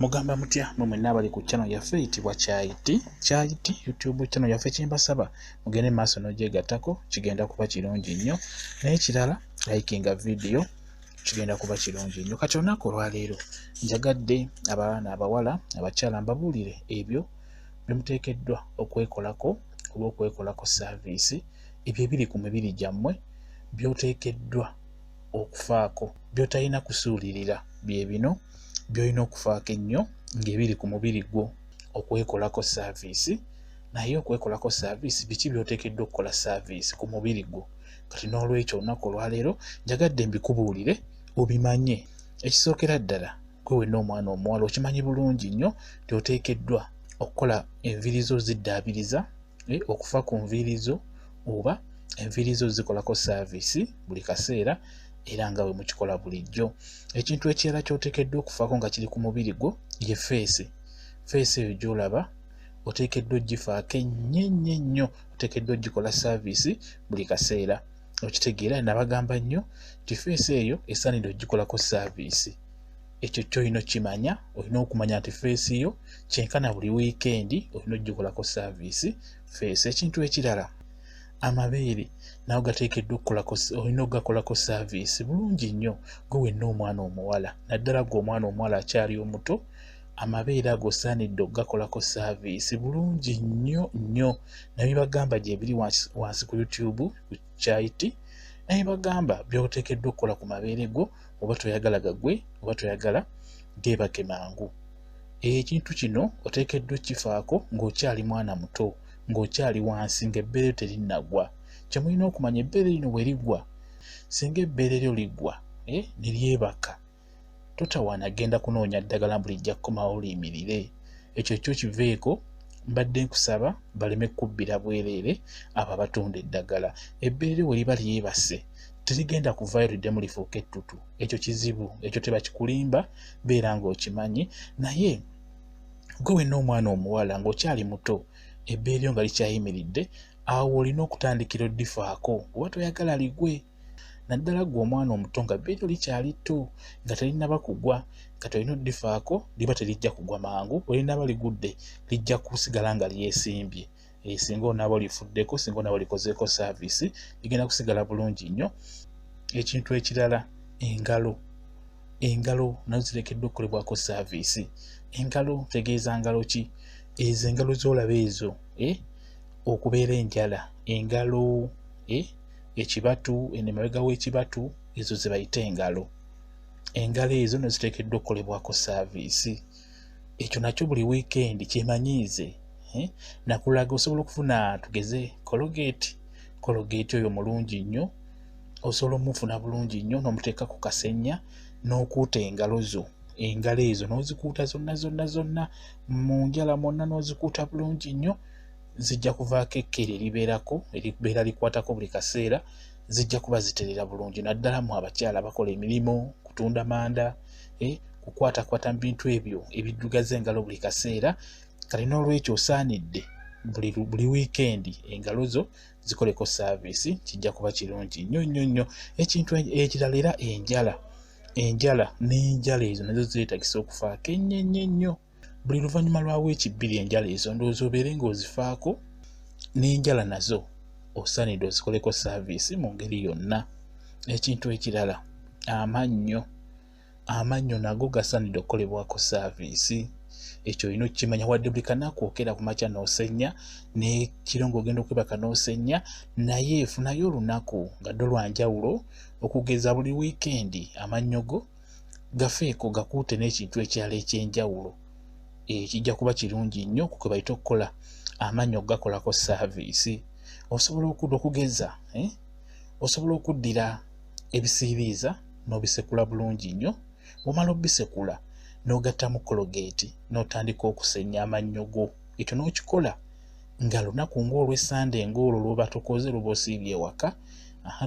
Mugamba mutya mwe nabali ku channel yaffe eyitibwa Kyayiti YouTube channel yaffe kimbasaba mugende maaso n'ogyegattako kigenda kuba kirungi nnyo n'ekirala likinga video kigenda kuba kirungi nnyo. Kati olunaku olwaleero njagadde abaana abawala abakyala mbabuulire ebyo byemuteekeddwa okwekolako oba okwekolako service ebyo ebiri ku mibiri gyammwe by'oteekeddwa okufaako by'otalina kusuulirira bye bino by'olina okufaako ennyo ng'ebiri ku mubiri gwo okwekolako service. Naye okwekolako service biki by'oteekeddwa okukola service ku mubiri gwo? Kati n'olwekyo olunaku olwaleero njagadde mbikubuulire obimanye. Ekisookera ddala gwe wenna omwana omuwala okimanyi bulungi nnyo nti oteekeddwa okukola enviiri zo ziddaabiriza, okufa ku nviiri zo oba enviiri zo zikolako service buli kaseera era nga bwe mukikola bulijjo. Ekintu ekirala ky'oteekeddwa okufaako nga kiri ku mubiri gwo ye feesi. Feesi eyo gy'olaba oteekeddwa ogifaako ennyo, oteekeddwa ogikola service buli kaseera. Okitegeera nabagamba nnyo nti feesi eyo esaanidde ogikolako service. Ekyo ky'olina okimanya, olina okumanya nti feesi yo kyenkana buli wiikendi olina ogikolako service feesi. Ekintu ekirala amabeere nago gateekeddwa okukolako, olina okugakolako service bulungi nnyo gwe wenna omwana omuwala, naddala gwe omwana omuwala akyali omuto, amabeere ago osaanidde okugakolako service bulungi nnyo. Naye bagamba gye biri wansi ku YouTube ku Kyayiti, naye bagamba by'oteekeddwa okukola ku mabeere go oba toyagala gagwe oba toyagala geebake mangu. Ekintu kino oteekeddwa okkifaako ng'okyali mwana muto, ng'okyali wansi ng'ebbeere terinnagwa. Kye mulina okumanya ebbeere lino bwe liggwa, singa ebbeere lyo liggwa ne lyebaka, totawaanagenda kunoonya ddagala mbu lijja kukomawo liyimirire. Ekyo kyo kiveeko, mbadde nkusaba baleme kubbira bwereere abo abatunda eddagala. Ebbeere bwe liba lyebase terigenda kuvaayo liddemu lifuuke ettutu. Ekyo kizibu, ekyo tebakikulimba, beera ng'okimanyi. Naye gwe wenna omwana omuwala ng'okyali muto, ebbeere nga likyayimiridde, awo olina okutandikira oddifaako oba toyagala ligwe. Naddala gwe omwana omuto nga ebbeere likyali tto nga terinaba kugwa, kati olina oddifaako, liba terijja kugwa mangu. Olinaba ligudde lijja kusigala nga lyesimbye. Singa onaaba olifuddeko, singa onaaba olikozeeko service ligenda kusigala bulungi nnyo. Ekintu ekirala engalo nazo ziteekeddwa okukolebwako service. Engalo tegeeza ngalo ki? Ezo engalo z'olaba ezo okubeera enjala, engalo ekibatu, emabega w'ekibatu, ezo ze bayita engalo. Engalo ezo nazo ziteekeddwa okukolebwako service. Ekyo nakyo buli wiikendi kyemanyiize. Nakulaga osobola okufuna tugeze kologeti oyo mulungi nnyo, osobola omufuna bulungi nnyo n'omuteeka ku kasenya n'okuuta engalo zo. Engalo ezo n'ozikuuta zonna mu njala mwonna n'ozikuuta bulungi nnyo, zijja kuvaako ekkere eribeera likwatako buli kaseera, zijja kuba ziterera bulungi. Naddala mu abakyala abakola emirimu, kutunda manda, kukwatakwata mu bintu ebyo ebiddugaza engalo buli kaseera. Kati n'olwekyo osaanidde buli wiikendi engalo zo zikoleko service, kijja kuba kirungi nnyo. Ekintu ekirala era enjala n'enjala ezo nazo zeetagisa okufaako ennyo. Buli luvannyuma lwa wiiki bbiri enjala ezo ndowooza obeere ng'ozifaako, n'enjala nazo osaanidde ozikoleko service mu ngeri yonna. Ekintu ekirala amannyo nago gasaanidde okukolebwako service. Ekyo olina okukimanya, wadde buli kanaku okera ku makya n'osenya, n'ekiro ng'ogenda okwebaka n'osenya, naye funayo olunaku nga ddyo lwa njawulo, okugeza buli wiikendi amannyo go gafeeko, gakuute n'ekintu ekirala eky'enjawulo. Kijja kuba kirungi nnyo kwe bayita okukola amannyo gakolako service. Osobola okugeza, osobola okuddira ebisiiriiza n'obisekula bulungi nnyo. Bw'omala obisekula n'ogattamu kologeti n'otandika okusenya amannyo go. Ekyo n'okikola nga lunaku ng'olw'Essande ng'olwo lw'oba tokoze lw'oba osiibye ewaka,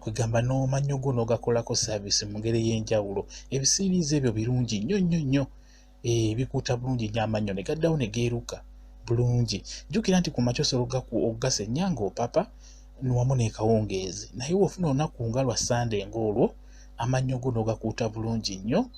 kwegamba n'amannyo go n'ogakolako service mu ngeri ey'enjawulo. Ebisiiriiza ebyo birungi nnyo, bikuuta bulungi nnyo amannyo ne gaddawo ne geeruka bulungi. Jjukira nti ku makya osobola okugasenya ng'opapa wamu n'ekawungeezi, naye wofuna olunaku nga lwa Ssande ng'olwo amannyo go n'ogakuuta bulungi nnyo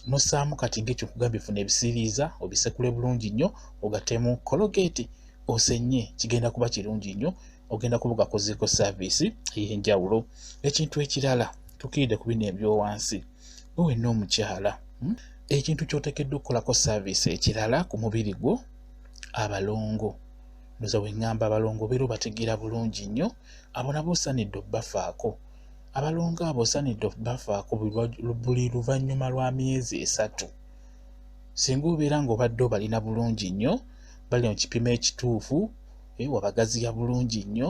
nosaamu kati ng'ekyo kugambye funa ebisiriiza obisekule bulungi nnyo ogatemu Colgate osenye kigenda kuba kirungi nnyo ogenda kuba gakozeeko service ey'enjawulo. Ekintu ekirala tukiridde ku bino ebyowansi gwe wenna omukyala ekintu ky'oteekeddwa okukolako service ekirala ku mubiri gwo abalongo. Ndoza bwe ŋŋamba abalongo beera obategeera bulungi nnyo abo nabo osaanidde obbafaako. Abalongo abo osaanidde obbafaako buli luvannyuma lwa myezi 3. Singa obeera ng'obadde obalina bulungi nnyo bali mu kipimo ekituufu wabagaziya bulungi nnyo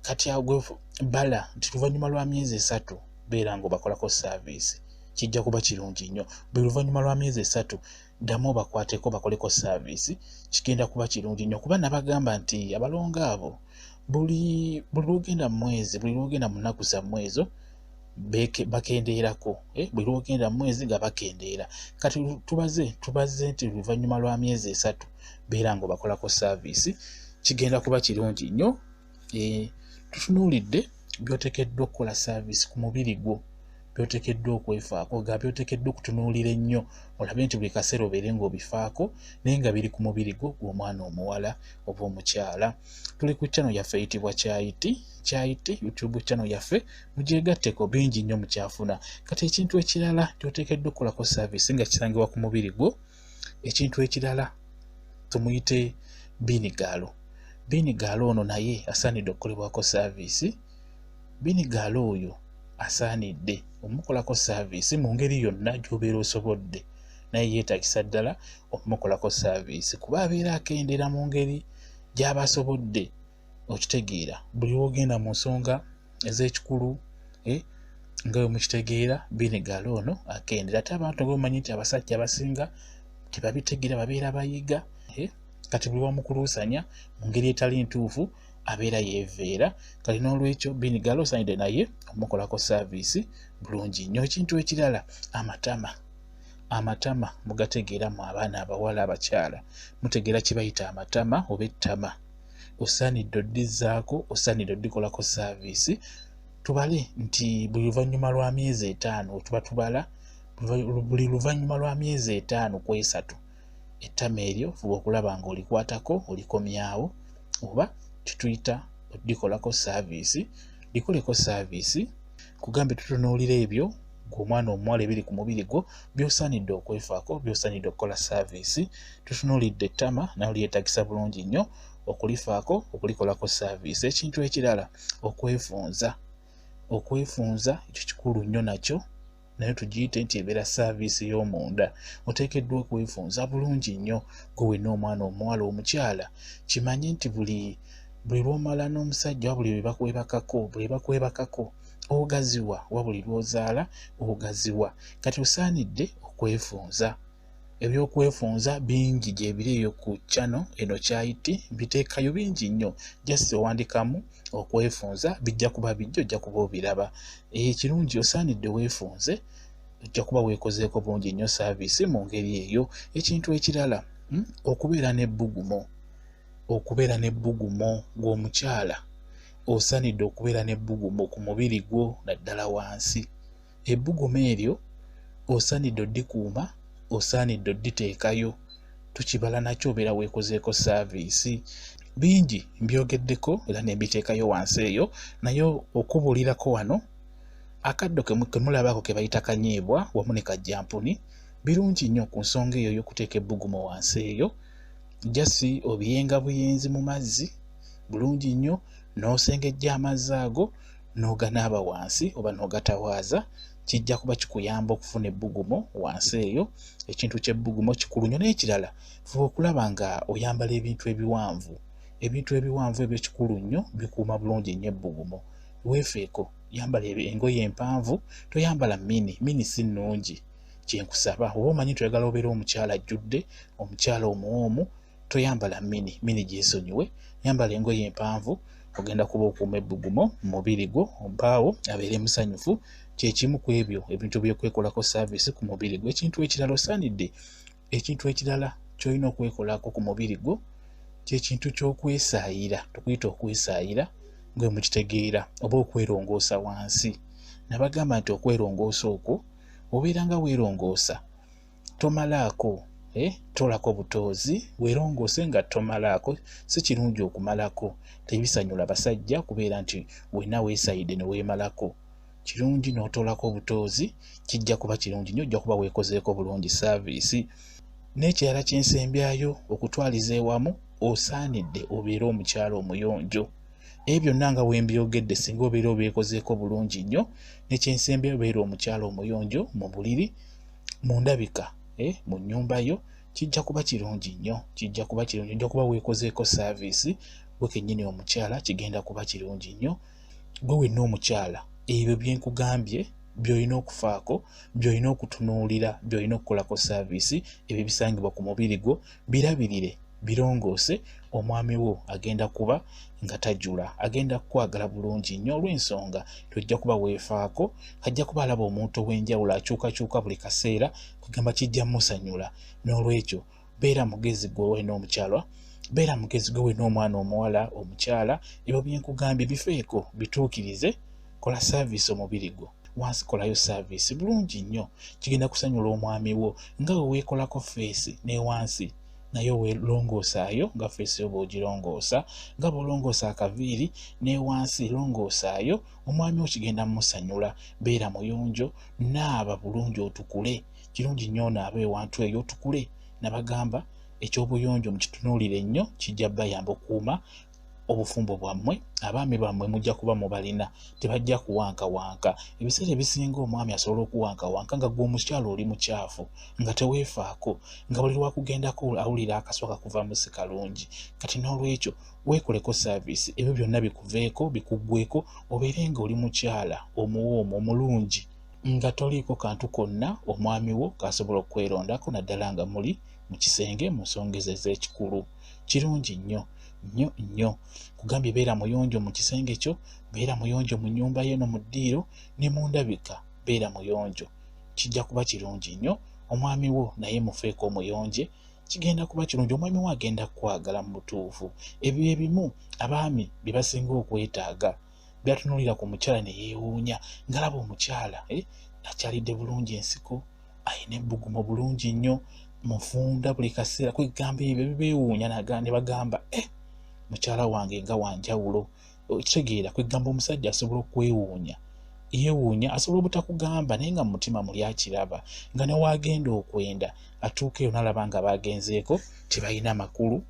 kati awo bala nti luvannyuma lwa myezi 3 beera ng'obakolako service kijja kuba kirungi nnyo. Buli luvannyuma lwa myezi 3 ddamu obakwateko bakoleko service kigenda kuba kirungi nnyo kuba nabagamba nti abalongo abo buli lwogenda mu mwezi buli lwogenda mu nnaku zammwe ezo bakendeerako buli lwogenda mu mwezi nga bakendeera. Kati tubaze nti luvannyuma lwa myezi 3 beera ng'obakolako service kigenda kuba kirungi nnyo. Tutunuulidde by'oteekeddwa okukola service ku mubiri gwo by'oteekeddwa okwefaako nga by'oteekeddwa okutunuulira ennyo olabe nti buli kaseera obeere ng'obifaako naye nga biri ku mubiri gwo gw'omwana omuwala oba omukyala. Tuli ku channel yaffe eyitibwa Kyayiti YouTube channel yaffe mugyegatteko bingi nnyo mukyafuna. Kati ekintu ekirala ky'oteekeddwa okukolako service nga kisangibwa ku mubiri gwo ekintu ekirala tumuyite Binigalo. Binigalo ono naye asaanidde okukolebwako service. Binigalo oyo asaanidde omukolako service mu ngeri yonna gy'obeera osobodde naye yeetagisa ddala okumukolako service kuba abeera akendeera mu ngeri gy'aba asobodde okitegeera. Buli lwogenda mu nsonga ez'ekikulu nga bwe mukitegeera Binigalo ono akendeera. Ate abantu nga omanyi nti abasajja abasinga tebabitegeera babeera bayiga kati buli wamukuluusanya mu ngeri etali ntuufu abeera yeeveera. Kati n'olwekyo Binigalo osaanidde naye omukolako service bulungi nnyo. Ekintu ekirala amatama mugategeera mu abaana abawala abakyala mutegeera kye bayita amatama oba ettama osaanidde oddizzaako osaanidde oddikolako service. Tubale nti buli luvannyuma lwa myezi 5 tuba tubala buli luvannyuma lwa myezi 5 ku 3 ettama eryo fuba okulaba ng'olikwatako olikomyawo oba kituyita oddikolako service. Likoleko service kugambe tutunuulira ebyo ng'omwana omuwala ebiri ku mubiri gwo by'osaanidde okwefaako by'osaanidde okukola service. Tutunuulidde ettama nayo lyetagisa bulungi nnyo okulifaako okulikolako service. Ekintu ekirala okwefunza ekyo kikulu nnyo nakyo naye tugiyite nti ebeera service y'omunda. Oteekeddwa okwefunza bulungi nnyo gwe wenna omwana omuwala omukyala kimanye nti buli lw'omala n'omusajja wa buli bwe bakwebakako ogaziwa wa buli lw'ozaala ogaziwa. Kati osaanidde okwefunza. Ebyokwefunza bingi gye biri eyo ku channel eno Kyayiti biteekayo bingi nnyo just owandikamu okwefunza bijja kuba bijjo ojja kuba obiraba. Ekirungi osaanidde weefunze ojja kuba weekozeeko bulungi nnyo service mu ngeri eyo. Ekintu ekirala okubeera n'ebbugumo gw'omukyala osaanidde okubeera n'ebbugumo ku mubiri gwo naddala wansi. Ebbugumo eryo osaanidde oddikuuma osaanidde odditeekayo tukibala nakyo obeera weekozeeko service. Bingi mbyogeddeko era ne mbiteekayo wansi eyo naye okubuulirako wano akaddo ke mulabako ke bayita kanyeebwa wamu ne kajjampuni birungi nnyo ku nsonga eyo y'okuteeka ebbugumo wansi eyo. Jasi obiyenga buyenzi mu mazzi bulungi nnyo n'osengejja amazzi ago n'oganaaba wansi oba n'ogatawaaza kijja kuba kikuyamba okufuna ebbugumo wansi eyo. Ekintu ky'ebbugumo kikulu nnyo n'ekirala fuba okulaba nga oyambala ebintu ebiwanvu ebyo kikulu nnyo bikuuma bulungi nnyo ebbugumo. Weefeeko yambala engoye empanvu toyambala mini si nnungi kyenkusaba. Oba omanyi nti oyagala obeera omukyala ajjudde omukyala omuwoomu toyambala mini gyesonyiwe yambala engoye empanvu ogenda kuba okuuma ebbugumo mu mubiri gwo ompaawo abeere musanyufu. Kyekimu ku ebyo ebintu by'okwekolako service ku mubiri gwo. Ekintu ekirala ky'olina okwekolako ku mubiri gwo ky'ekintu ky'okwesaayira. Tukuyita okwesaayira ngwe mukitegeera oba okwerongoosa wansi. Nabagamba nti okwerongoosa okwo obeera nga weerongoosa tomalaako tolako butoozi weerongoose nga tomalaako. Si kirungi okumalako, tebisanyula basajja kubeera nti wenna weesayide ne weemalako. Kirungi n'otolako butoozi, kijja kuba kirungi nnyo, ojja kuba weekozeeko bulungi saaviisi. N'ekirala ky'ensembyayo okutwaliza ewamu, osaanidde obeere omukyala omuyonjo. Ebyo byonna nga bwe mbyogedde, singa obeera obeekozeeko bulungi nnyo, n'ekyensembyayo obeera omukyala omuyonjo mu buliri, mu ndabika, mu nnyumba yo, kijja kuba kirungi nnyo. Kijja kuba kirungi, ojja kuba weekozeeko saaviisi, gwe kennyini omukyala kigenda kuba kirungi nnyo. Gwe wenna omukyala, ebyo bye nkugambye by'olina okufaako, by'olina okutunuulira, by'olina okukolako saaviisi, ebyo bisangibwa ku mubiri gwo, birabirire, birongoose. Omwami wo agenda kuba nga tajula, agenda kukwagala bulungi nnyo olw'ensonga tojja kuba weefaako. Ajja kuba alaba omuntu ow'enjawulo akyukakyuka buli kaseera, kugamba kijja musanyula. N'olwekyo beera mugezi gwe wenna omukyala, beera mugezi gwe wenna omwana omuwala omukyala. Ebyo bye nkugambye bifeeko, bituukirize, kola saaviisi omubiri gwo. Wansi kolayo saaviisi bulungi nnyo, kigenda kusanyula omwami wo. Nga we weekolako feesi ne wansi nayo weelongoosaayo nga feesi yo bw'ogirongoosa, nga bw'olongoosa akaviiri ne wansi longoosaayo, omwami wo kigenda musanyula. Beera muyonjo, naaba bulungi otukule. Kirungi nnyo onaabe ewantu eyo otukule. Nabagamba eky'obuyonjo mukitunuulire nnyo, kijja bayamba okukuuma obufumbo bwammwe. Abaami bammwe mujja kuba mubalina, tebajja kuwankawanka. Ebiseera ebisinga omwami asobola okuwankawanka nga gwe omukyala oli mukyafu, nga teweefaako, nga buli lwakugendako awulira akaswa kakuva musi kalungi. Kati n'olwekyo weekoleko saaviisi, ebyo byonna bikuveeko, bikuggweko, obeere nga oli mukyala omuwoomu omulungi, nga toliiko kantu konna omwami wo k'asobola okwerondako, naddala nga muli mu kisenge mu nsonga ez'ekikulu. Kirungi nnyo nnyo nnyo. Kugambye beera muyonjo mu kisenge kyo, beera muyonjo mu nnyumba ye no mu ddiiro ne mu ndabika, beera muyonjo. Kijja kuba kirungi nnyo. Omwami wo naye mufeeko omuyonje, kigenda kuba kirungi. Omwami wo agenda kukwagala mu butuufu. Ebyo ebimu abaami bye basinga okwetaaga, byatunuulira ku mukyala ne yeewuunya, ng'alaba omukyala akyalidde bulungi ensiko, ayina ebbugumu bulungi nnyo, mufunda buli kaseera. Kwegamba ebyo bibeewuunya ne bagamba mukyala wange nga wanjawulo. Kitegeera kwegamba omusajja asobola okwewuunya, yeewuunya, asobola obutakugamba naye nga mu mutima muli akiraba, nga ne waagenda okwenda atuukeyo n'alaba nga baagenzeeko tebalina makulu,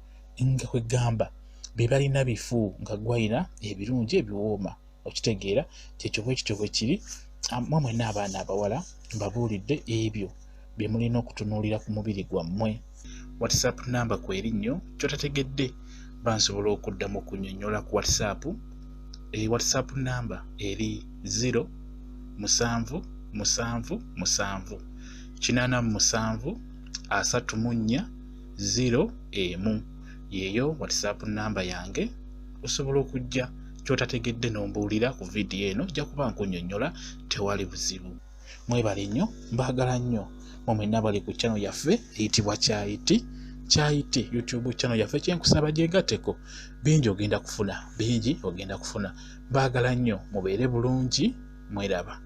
nga kwegamba be balina bifu nga gwalina ebirungi ebiwooma. Okitegeera kyekyo bwekityo bwe kiri. Mmwe mwenna abaana abawala mbabuulidde ebyo bye mulina okutunuulira ku mubiri gwammwe. WhatsApp namba kwerinnyo ky'otategedde bansobola okuddamu okunnyonnyola ku WhatsApp. WhatsApp namba eri 077873401 yeeyo WhatsApp namba yange. Osobola okujja ky'otategedde n'ombuulira ku vidiyo eno, ojja kuba nkunnyonnyola, tewali buzibu. Mwebale nnyo, mbaagala nnyo. Mwenna bali ku channel yaffe eyitibwa Kyayiti. Kyayiti YouTube channel yaffe, kyenkusaba gyegatteko, bingi ogenda kufuna, bingi ogenda kufuna. Mbaagala nnyo, mubeere bulungi, mweraba.